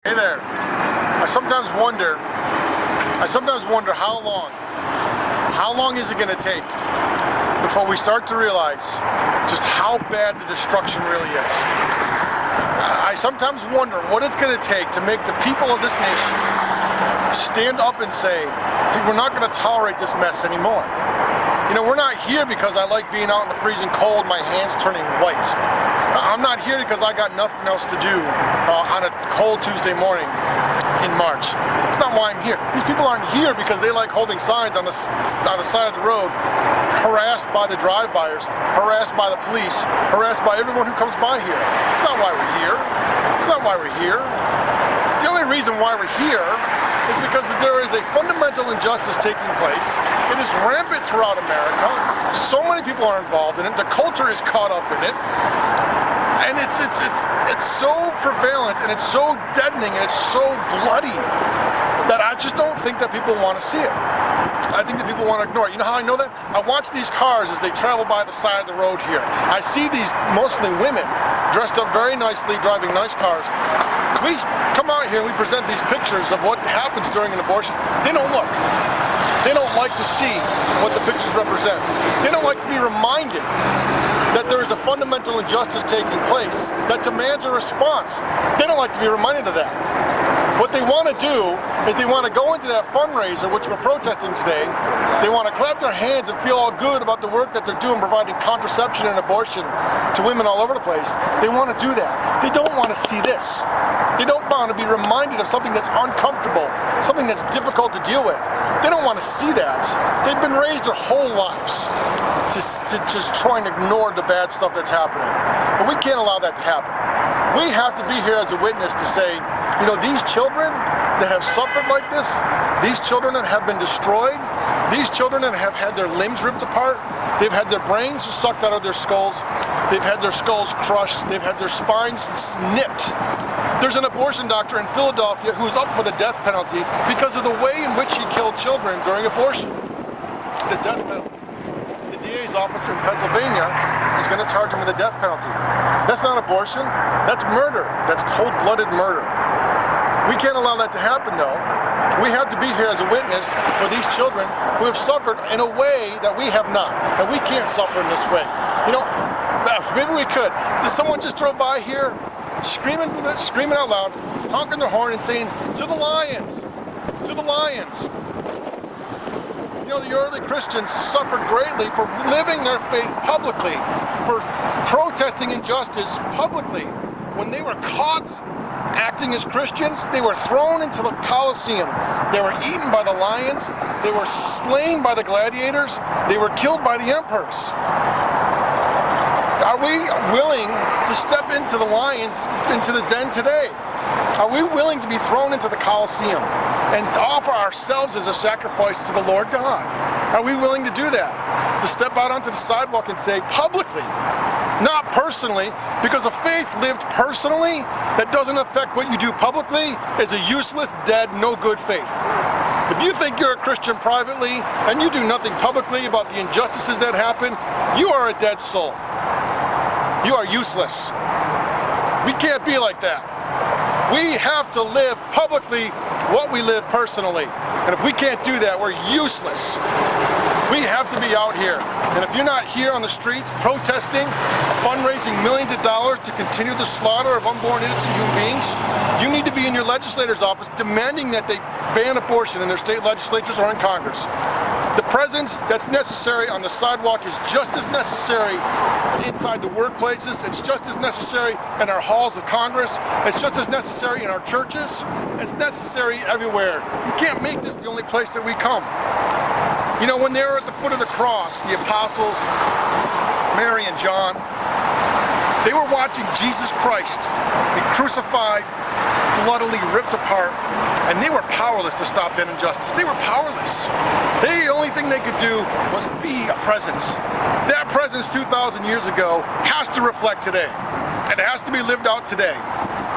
Hey there. I sometimes wonder how long is it going to take before we start to realize just how bad the destruction really is. I sometimes wonder what it's going to take to make the people of this nation stand up and say, hey, we're not going to tolerate this mess anymore. You know, we're not here because I like being out in the freezing cold, my hands turning white. I'm not here because I got nothing else to do on a cold Tuesday morning in March. That's not why I'm here. These people aren't here because they like holding signs on the side of the road, harassed by the drive-bys, harassed by the police, harassed by everyone who comes by here. It's not why we're here. It's not why we're here. The only reason why we're here is because there is a fundamental injustice taking place. It is rampant throughout America. So many people are involved in it. The culture is caught up in it. And it's so prevalent, and it's so deadening, and it's so bloody that I just don't think that people want to see it. I think that people want to ignore it. You know how I know that? I watch these cars as they travel by the side of the road here. I see these mostly women dressed up very nicely, driving nice cars. We come out here and we present these pictures of what happens during an abortion. They don't look. They don't like to see what the pictures represent. They don't like to be reminded that there is a fundamental injustice taking place that demands a response. They don't like to be reminded of that. What they want to do is they want to go into that fundraiser, which we're protesting today. They want to clap their hands and feel all good about the work that they're doing, providing contraception and abortion to women all over the place. They want to do that. They don't want to see this. They don't want to be reminded of something that's uncomfortable, something that's difficult to deal with. They don't want to see that. They've been raised their whole lives to just try and ignore the bad stuff that's happening. But we can't allow that to happen. We have to be here as a witness to say, you know, these children that have suffered like this, these children that have been destroyed, these children that have had their limbs ripped apart, they've had their brains sucked out of their skulls, they've had their skulls crushed, they've had their spines nipped. There's an abortion doctor in Philadelphia who's up for the death penalty because of the way in which he killed children during abortion. The death penalty. The DA's office in Pennsylvania is going to charge him with a death penalty. That's not abortion, that's murder. That's cold-blooded murder. We can't allow that to happen, though. We have to be here as a witness for these children who have suffered in a way that we have not. And we can't suffer in this way. You know, maybe we could. Someone just drove by here, screaming out loud, honking their horn and saying, "To the lions! To the lions!" You know, the early Christians suffered greatly for living their faith publicly, for protesting injustice publicly. When they were caught acting as Christians, they were thrown into the Colosseum. They were eaten by the lions. They were slain by the gladiators. They were killed by the emperors. Are we willing to step into the lions, into the den today? Are we willing to be thrown into the Colosseum and offer ourselves as a sacrifice to the Lord God? Are we willing to do that? To step out onto the sidewalk and say publicly, not personally, because a faith lived personally that doesn't affect what you do publicly is a useless, dead, no good faith. If you think you're a Christian privately and you do nothing publicly about the injustices that happen, you are a dead soul. You are useless. We can't be like that. We have to live publicly what we live personally. And if we can't do that, we're useless. We have to be out here. And if you're not here on the streets protesting, fundraising millions of dollars to continue the slaughter of unborn innocent human beings, you need to be in your legislator's office demanding that they ban abortion in their state legislatures or in Congress. The presence that's necessary on the sidewalk is just as necessary inside the workplaces. It's just as necessary in our halls of Congress. It's just as necessary in our churches. It's necessary everywhere. You can't make this the only place that we come. You know, when they were at the foot of the cross, the apostles, Mary and John, they were watching Jesus Christ be crucified, bloodily ripped apart, and they were powerless to stop that injustice. They were powerless. The only thing they could do was be a presence. That presence 2,000 years ago has to reflect today. It has to be lived out today.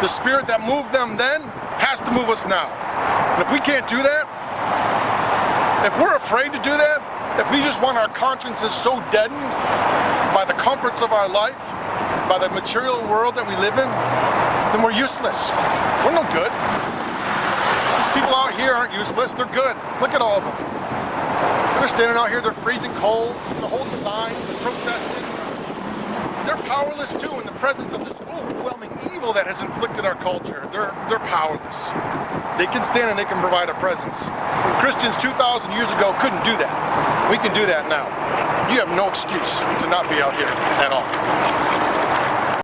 The spirit that moved them then has to move us now. And if we can't do that, if we're afraid to do that, if we just want our consciences so deadened by the comforts of our life, by the material world that we live in, then we're useless. We're no good. These people out here aren't useless, they're good. Look at all of them. They're standing out here, they're freezing cold, they're holding signs, they're protesting. They're powerless too in the presence of this overwhelming evil that has inflicted our culture. They're powerless. They can stand and they can provide a presence. Christians 2,000 years ago couldn't do that. We can do that now. You have no excuse to not be out here at all.